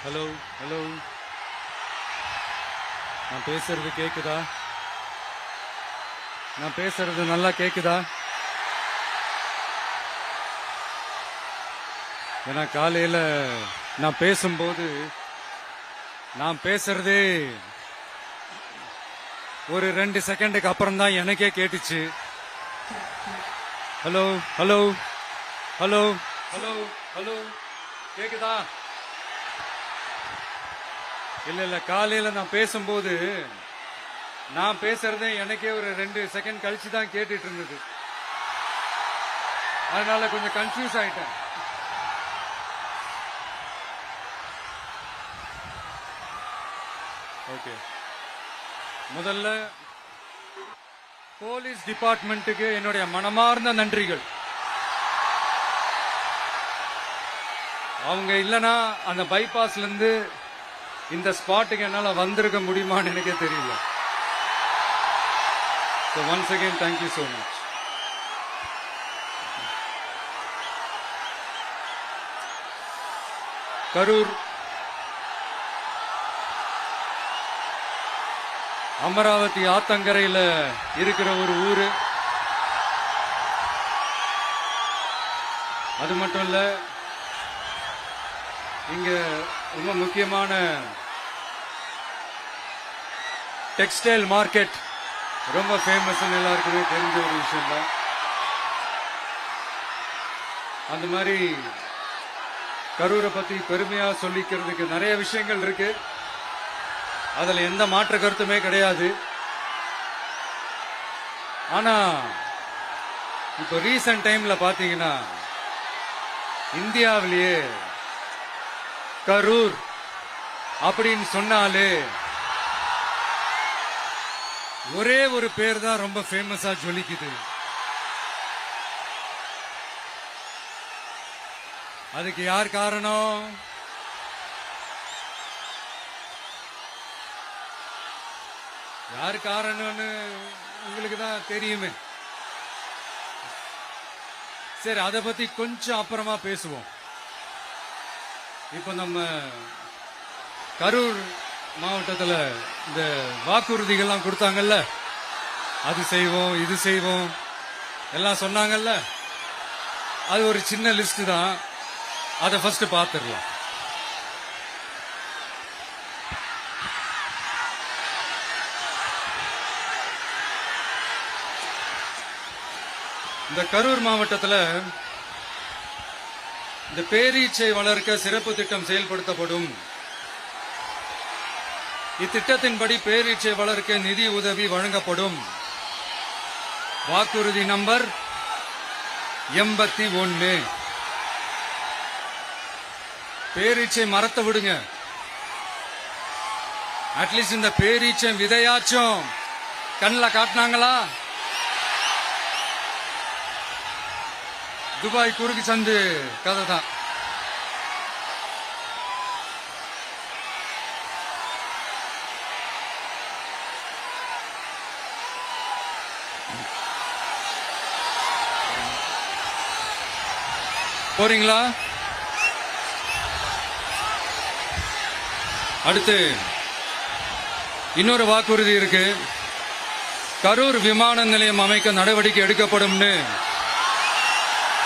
Hello hello, நான் பேசுறது கேக்குதா? நான் பேசுறது நல்லா கேக்குதா? ஏன்னா காலையில நான் பேசும்போது நான் பேசுறதே ஒரு 2 செகண்டுக்கு அப்புறம் தான் எனக்கே கேட்டுச்சு. Hello hello hello hello hello, கேக்குதா? இல்ல இல்ல, காலையில நான் பேசும்போது நான் பேசுறதே எனக்கே ஒரு 2 செகண்ட் கழிச்சு தான் கேட்டுட்டு இருந்தது. அதனால கொஞ்சம் கன்ஃபியூஸ் ஆயிட்டேன். ஓகே, முதல்ல போலீஸ் டிபார்ட்மெண்ட்டுக்கு என்னுடைய மனமார்ந்த நன்றிகள். அவங்க இல்லனா அந்த பைபாஸ்ல இருந்து இந்த ஸ்பாட்டுக்கு என்னால வந்திருக்க முடியுமான்னு எனக்கே தெரியல. So once again, thank you so much. Karur Amaravathi ஆத்தங்கரையில் இருக்கிற ஒரு ஊரு. அது மட்டும் இல்ல, இங்க ரொம்ப முக்கியமான டெக்ஸ்டைல் மார்க்கெட் ரொம்ப ஃபேமஸ், எல்லாருக்குமே தெரிஞ்ச ஒரு விஷயம் தான். அந்த மாதிரி கரூரை பத்தி பெருமையா சொல்லிக்கிறதுக்கு நிறைய விஷயங்கள் இருக்கு. அதுல எந்த மாற்று கருத்துமே கிடையாது. ஆனா இப்ப ரீசன்ட் டைம்ல பாத்தீங்கன்னா இந்தியாவிலேயே கரூர் அப்படின்னு சொன்னாலே ஒரே ஒரு பேர் தான் ரொம்ப ஃபேமஸா ஜொலிக்குது. அதுக்கு யார் காரணம்? யார் காரணம்னு உங்களுக்கு தான் தெரியுமே. சரி, அதை பத்தி கொஞ்சம் அப்புறமா பேசுவோம். இப்ப நம்ம கரூர் மாவட்டத்தில் இந்த வாக்குறுதிகள்லாம் கொடுத்தாங்கல்ல, அது செய்வோம் இது செய்வோம் எல்லாம் சொன்னாங்கல்ல, அது ஒரு சின்ன லிஸ்ட் தான். அதை ஃபர்ஸ்ட் பார்த்துடலாம். இந்த கரூர் மாவட்டத்தில் இந்த பேரீச்சை வளர்க்க சிறப்பு திட்டம் செயல்படுத்தப்படும். இத்திட்டத்தின்படி பேரீச்சை வளர்க்க நிதி உதவி வழங்கப்படும். வாக்குறுதி நம்பர் 81. பேரீச்சை மரத்தை விடுங்க, அட்லீஸ்ட் இந்த பேரீச்சை விதையாச்சும் கண்ணில் காட்டினாங்களா? துபாய் குறுக்கு சந்து கதை தான். போறீங்களா? அடுத்து இன்னொரு வாக்குறுதி இருக்கு. கரூர் விமான நிலையம் அமைக்க நடவடிக்கை எடுக்கப்படும்னு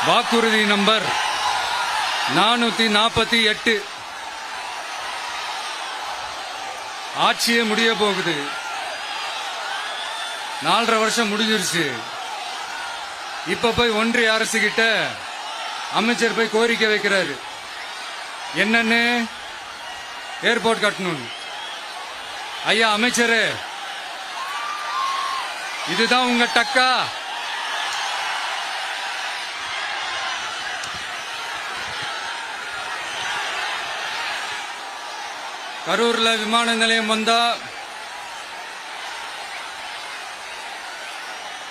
வாக்குறுதி நம்பர் 448. ஆட்சியே முடிய போகுது. 4.5 வருஷம் முடிஞ்சிருச்சு. இப்ப போய் ஒன்றிய அரசு கிட்ட அமைச்சர் போய் கோரிக்கை வைக்கிறாரு. என்னன்னு? ஏர்போர்ட் கட்டணும். ஐயா அமைச்சரே, இதுதான் உங்க டக்கா? கரூர்ல விமான நிலையம் வந்தா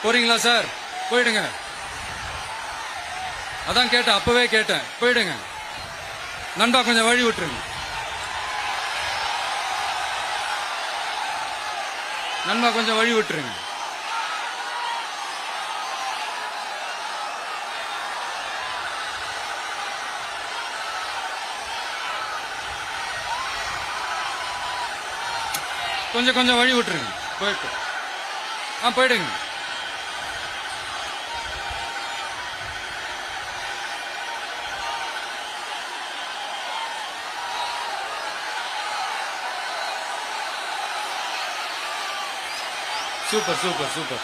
போறீங்களா சார்? போயிடுங்க. அதான் கேட்டேன், அப்பவே கேட்டேன், போயிடுங்க. நண்பா கொஞ்சம் வழி விட்டுருங்க. நண்பா கொஞ்சம் வழி விட்டுருங்க. கொஞ்சம் கொஞ்சம் வழி விட்டுருங்க. போயிட்டு போயிடுங்க. Super super super.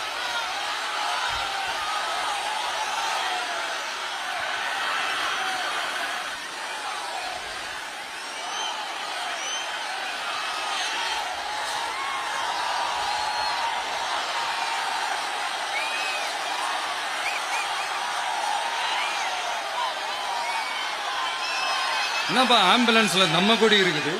என்னப்பா ஆம்புலன்ஸ்ல நம்ம கொடி இருக்குது?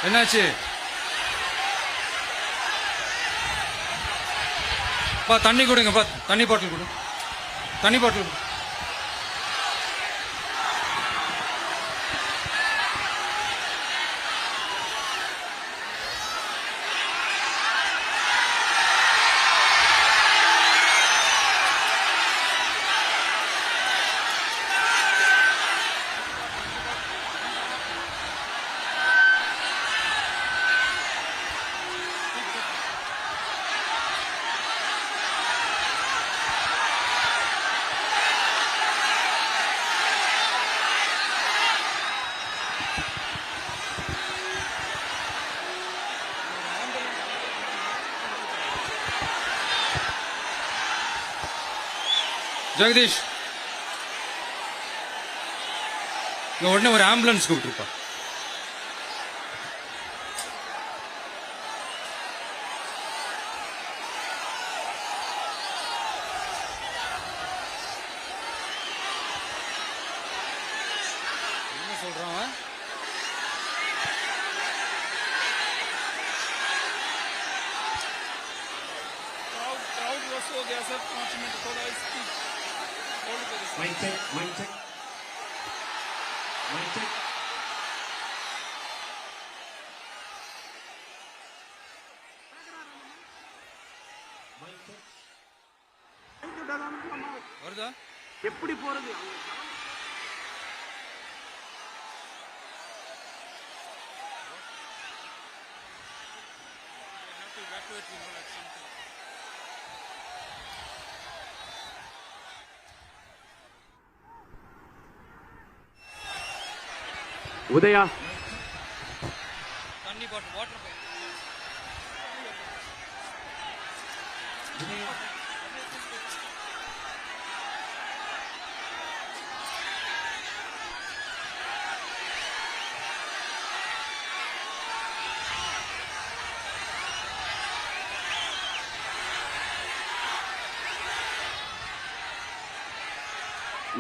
என்னாச்சு? தண்ணி கொடுங்க. தண்ணி பாட்டில் கொடு. தண்ணி பாட்டில். ஜெகதீஷ், உடனே ஒரு ஆம்புலன்ஸ் கூப்பிட்டுருப்பா. என்ன சொல்றான்? हो गया सर, 5 मिनट थोड़ा इसकी होल्ड करिए। Mic check, mic check, mic check. வருதா? எப்படி போறது? உதயா, தண்ணி bottle, water bottle.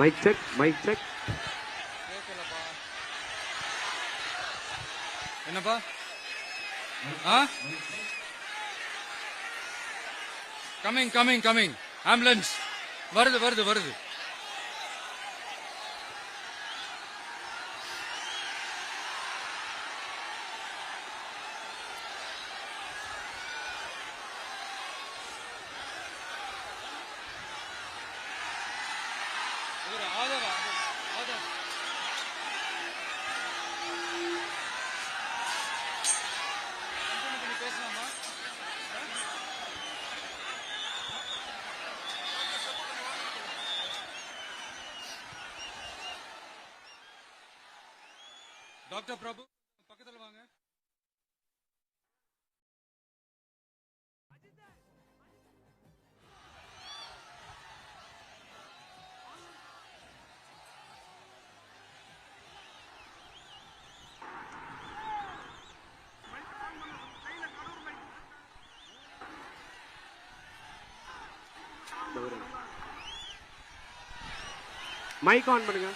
Mic check, mic check. என்னப்பா? Coming coming coming. ஆம்புலன்ஸ் வருது வருது வருது. ஆதவா ஆதவ். பேசலாமா? டாக்டர் பிரபு பக்கத்துல வாங்க. மைக் ஆன் பண்ணுங்க.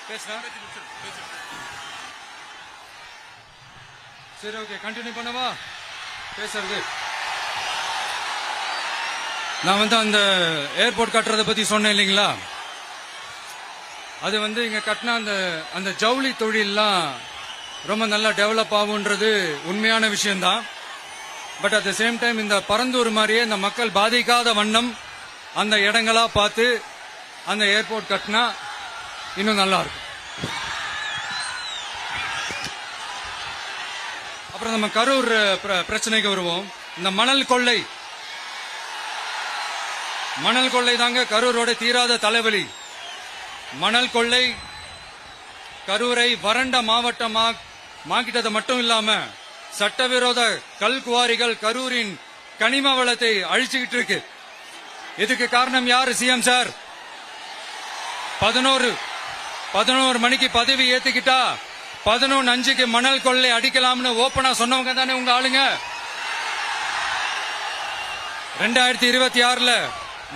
பேசுனா சரி, ஓகே, கண்டினியூ பண்ணவா பேசுறது? நான் அந்த ஏர்போர்ட் கட்டுறதை பத்தி சொன்னேன் இல்லைங்களா? அது இங்க கட்டின அந்த ஜவுளி தொழில்லாம் ரொம்ப நல்லா டெவலப் ஆகுன்றது உண்மையான விஷயம்தான். But at the same time இந்த பரந்தூர் மாதிரியே இந்த மக்கள் பாதிக்காத வண்ணம் அந்த இடங்களா பார்த்து அந்த ஏர்போர்ட் கட்டினா இன்னும் நல்லா இருக்கும். அப்புறம் நம்ம கரூர் பிரச்சனைக்கு வருவோம். இந்த மணல் கொள்ளை தாங்க கரூரோட தீராத தலைவலி. மணல் கொள்ளை கரூரை வறண்ட மாவட்டமாக்கிட்டது மட்டும் இல்லாம சட்டவிரோத கல் குவாரிகள் கரூரின் கனிம வளத்தை அழிச்சுக்கிட்டு இருக்கு. இதுக்கு காரணம் யாரு? சிஎம் சார் 11 மணிக்கு பதவி ஏத்துக்கிட்டா 11:05 மணல் கொள்ளை அடிக்கலாம்னு ஓபனா சொன்னவங்க தானே உங்க ஆளுங்க. 2026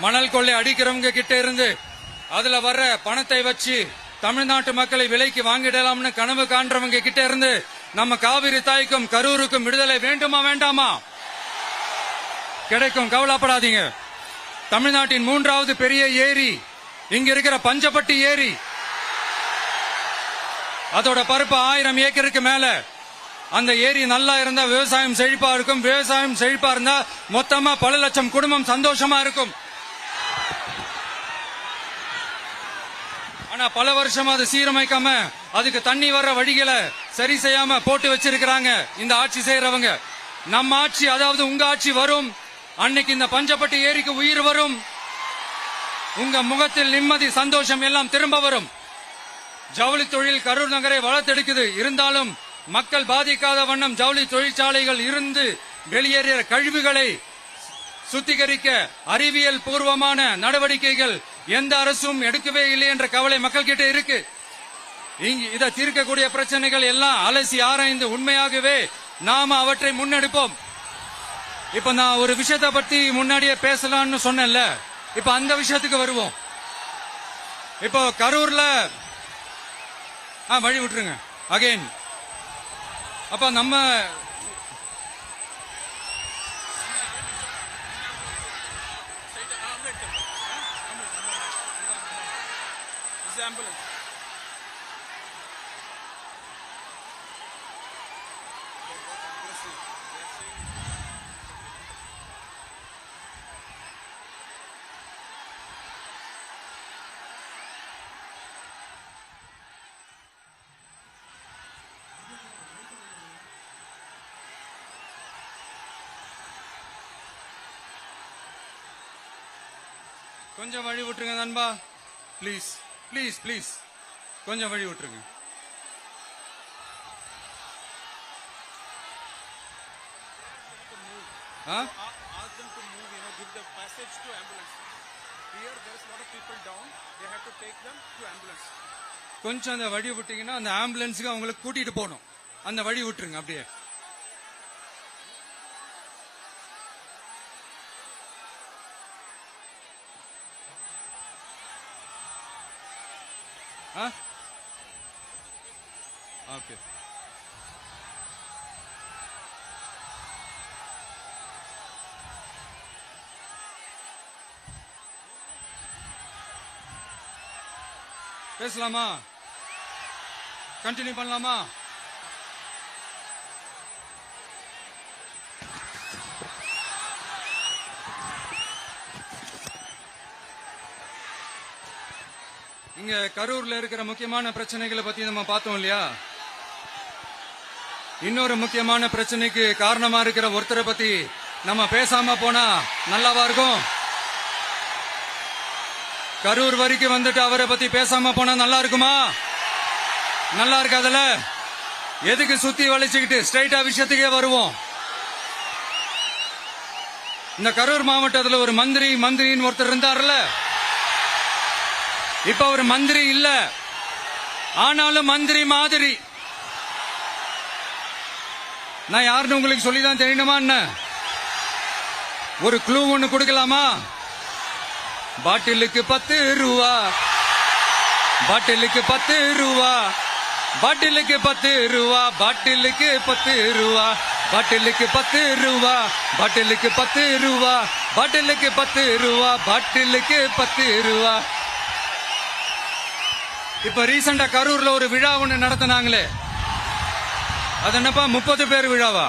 மணல் கொள்ளை அடிக்கிறவங்க கிட்ட இருந்து அதுல வர்ற பணத்தை வச்சு தமிழ்நாட்டு மக்களை விலைக்கு வாங்கிடலாம்னு கனவு காண்றவங்க கிட்ட இருந்து நம்ம காவிரி தாய்க்கும் கரூருக்கும் விடுதலை வேண்டுமா வேண்டாமா? கிடைக்கும், கவலைப்படாதீங்க. தமிழ்நாட்டின் 3வது பெரிய ஏரி இங்க இருக்கிற பஞ்சப்பட்டி ஏரி. அதோட பரப்பு 1000 ஏக்கருக்கு மேல. அந்த ஏரி நல்லா இருந்தா விவசாயம் செழிப்பா இருக்கும். விவசாயம் செழிப்பா இருந்தா மொத்தமா பல லட்சம் குடும்பம் சந்தோஷமா இருக்கும். ஆனா பல வருஷமா அது சீரமைக்காம அதுக்கு தண்ணி வர்ற வழிகளை சரி செய்யாம போட்டு வச்சிருக்கிறாங்க இந்த ஆட்சி செய்யறவங்க. நம்ம ஆட்சி, அதாவது உங்க ஆட்சி வரும் அன்னைக்கு இந்த பஞ்சப்பட்டி ஏரிக்கு உயிர் வரும். உங்க முகத்தில் நிம்மதி, சந்தோஷம் எல்லாம் திரும்ப வரும். ஜவுளி தொழில் கரூர் நகரை வளர்த்தெடுக்குது. இருந்தாலும் மக்கள் பாதிக்காத வண்ணம் ஜவுளி தொழிற்சாலைகள் இருந்து வெளியேறிய கழிவுகளை சுத்திகரிக்க அறிவியல் பூர்வமான நடவடிக்கைகள் எந்த அரசும் எடுக்கவே இல்லை என்ற கவலை மக்கள் கிட்ட இருக்கு. இதை தீர்க்கக்கூடிய பிரச்சனைகள் எல்லாம் அலசி ஆராய்ந்து உண்மையாகவே நாம அவற்றை முன்னெடுப்போம். இப்ப நான் ஒரு விஷயத்தை பத்தி முன்னாடியே பேசலாம்னு சொன்னேன்ல, இப்ப அந்த விஷயத்துக்கு வருவோம். இப்போ கரூர்ல வழி விட்டுருங்க அகைன். அப்ப நம்ம ambulance. கொஞ்சம் வழி விட்டுருங்க நண்பா, ப்ளீஸ் ப்ளீஸ் ப்ளீஸ், கொஞ்சம் வழி விட்டுருங்க. Ask them to move, give the passage to ambulance. Here there is a lot of people down. They have to take them to ambulance. கொஞ்சம் அந்த வழி விட்டீங்கன்னா அந்த ஆம்புலன்ஸுக்கு அவங்களுக்கு கூட்டிட்டு போகணும். அந்த வழி விட்டுருங்க அப்படியே. ஓகே. பேசலாமா? கண்டினியூ பண்ணலாமா? இங்க கரூர்ல இருக்கிற முக்கியமான பிரச்சனைகளை பத்தி நம்ம பார்த்தோம் இல்லையா? இன்னொரு முக்கியமான பிரச்சனைக்கு காரணமா இருக்கிற ஒருத்தரை பத்தி நம்ம பேசாம போனா நல்லாவா இருக்கும்? கரூர் வரைக்கும் வந்துட்டு அவரை பத்தி பேசாம போனா நல்லா இருக்குமா? நல்லா இருக்காதுல? எதுக்கு சுத்தி வளைச்சுக்கிட்டு ஸ்ட்ரைட்டா விஷயத்துக்கே வருவோம். இந்த கரூர் மாவட்டத்தில் ஒரு மந்திரின்னு ஒருத்தர் இருந்தார்ல, இப்ப ஒரு மந்திரி இல்ல, ஆனாலும் மந்திரி மாதிரி. நான் யாருன்னு உங்களுக்கு சொல்லிதான் தெரியணுமா என்ன? ஒரு க்ளூ ஒண்ணு கொடுக்கலாமா? பாட்டிலுக்கு 10 ரூபா, பாட்டிலுக்கு 10 ரூபா, பாட்டிலுக்கு 10 ரூபா, பாட்டிலுக்கு 10 ரூபா, பாட்டிலுக்கு 10 ரூபா, பாட்டிலுக்கு 10 ரூபா, பாட்டிலுக்கு 10 ரூபா, பாட்டிலுக்கு 10 ரூபா. இப்ப ரீசெண்டா கரூர்ல ஒரு விழா ஒண்ணு நடத்தினாங்களே, அது என்னப்பா 30 பேர் விழாவா?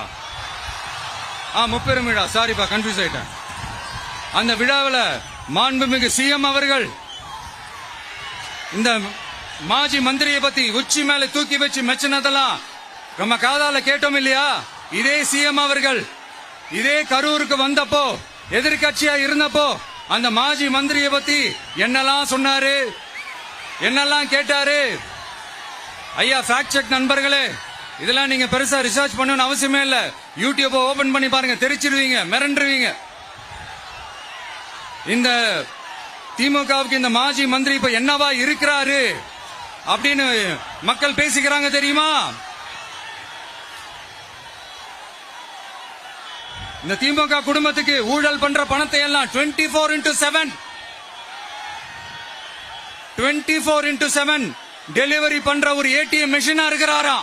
30 விழா, சாரிப்பா கன்ஃபியூஸ் ஆயிட்டேன். அந்த விழாவில் மாண்புமிகு சிஎம் அவர்கள் இந்த மாஜி மந்திரியை பத்தி உச்சி மேல தூக்கி வச்சு மெச்சினதெல்லாம் நம்ம காதால கேட்டோம் இல்லையா? இதே சிஎம் அவர்கள் இதே கரூருக்கு வந்தப்போ, எதிர்கட்சியா இருந்தப்போ, அந்த மாஜி மந்திரியை பத்தி என்னெல்லாம் சொன்னாரு, என்னெல்லாம் கேட்டாரு. ஐயா ஃபேக்ட் செக் நண்பர்களே, இதெல்லாம் நீங்க பெருசா ரிசர்ச் பண்ணணும்னு அவசியமே இல்ல. யூடியூப் ஓபன் பண்ணி பாருங்க, தெரிச்சிருவீங்க, மிரண்டுருவீங்க. இந்த திமுகவுக்கு இந்த மாஜி மந்திரி இப்ப என்னவா இருக்கிறாரு அப்படின்னு மக்கள் பேசிக்கிறாங்க தெரியுமா? இந்த திமுக குடும்பத்துக்கு ஊழல் பண்ற பணத்தை எல்லாம் 24x7 டெலிவரி பண்ற ஒரு ஏடிஎம் மெஷினா இருக்கிறாரா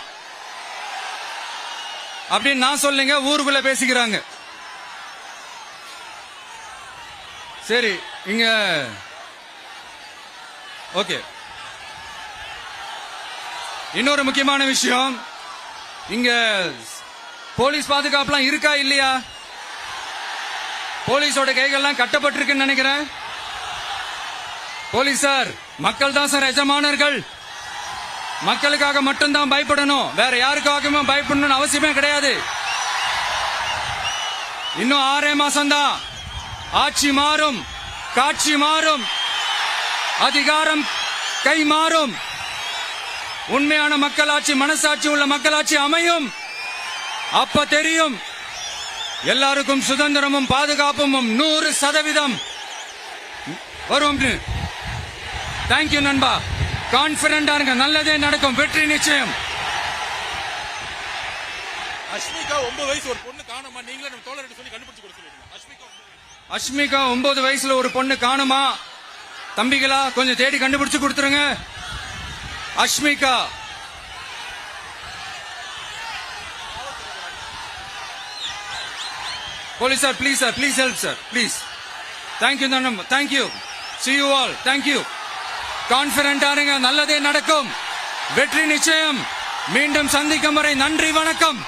அப்படின்னு நான் சொல்லுங்க, ஊருக்குள்ள பேசிக்கிறாங்க. சரி, இங்க ஓகே. இன்னொரு முக்கியமான விஷயம், இங்க போலீஸ் பாதுகாப்புலாம் இருக்கா இல்லையா? போலீஸோட கைகள்லாம் கட்டப்பட்டிருக்குன்னு நினைக்கிறேன். போலீசார் மக்கள் தான் சார் எஜமானர்கள். மக்களுக்காக மட்டும்தான் பயப்படணும், வேற யாருக்காகவும் பயப்படணும்னு அவசியமே கிடையாது. இன்னும் 6 மாசம்தான். ஆட்சி மாறும், காட்சி மாறும், அதிகாரம் கை மாறும். உண்மையான மக்களாட்சி, மனசாட்சி உள்ள மக்களாட்சி அமையும். அப்ப தெரியும் எல்லாருக்கும் சுதந்திரமும் பாதுகாப்பும் 100% வரும். தேங்க்யூ நண்பா. கான்பிடண்டா இருங்க, நல்லதே நடக்கும், வெற்றி நிச்சயம். அஷ்மிகா 9 வயசு ஒரு பொண்ணு காணோமா, நீங்களே நம்ம தோழர்கிட்ட சொல்லி கண்டுபிடிச்சு கொடுக்க சொல்லிடுங்க. அஷ்மிகா 9 வயசுல ஒரு பொண்ணு காணுமா? தம்பிகளா கொஞ்சம் தேடி கண்டுபிடிச்சு கொடுத்துருங்க. Ashmika police sir, please sir, please help sir, please. Thank you நண்பா, thank you. See you all, thank you. கான்பிடண்டா இருங்க, நல்லதே நடக்கும், வெற்றி நிச்சயம். மீண்டும் சந்திக்கும் வரை நன்றி, வணக்கம்.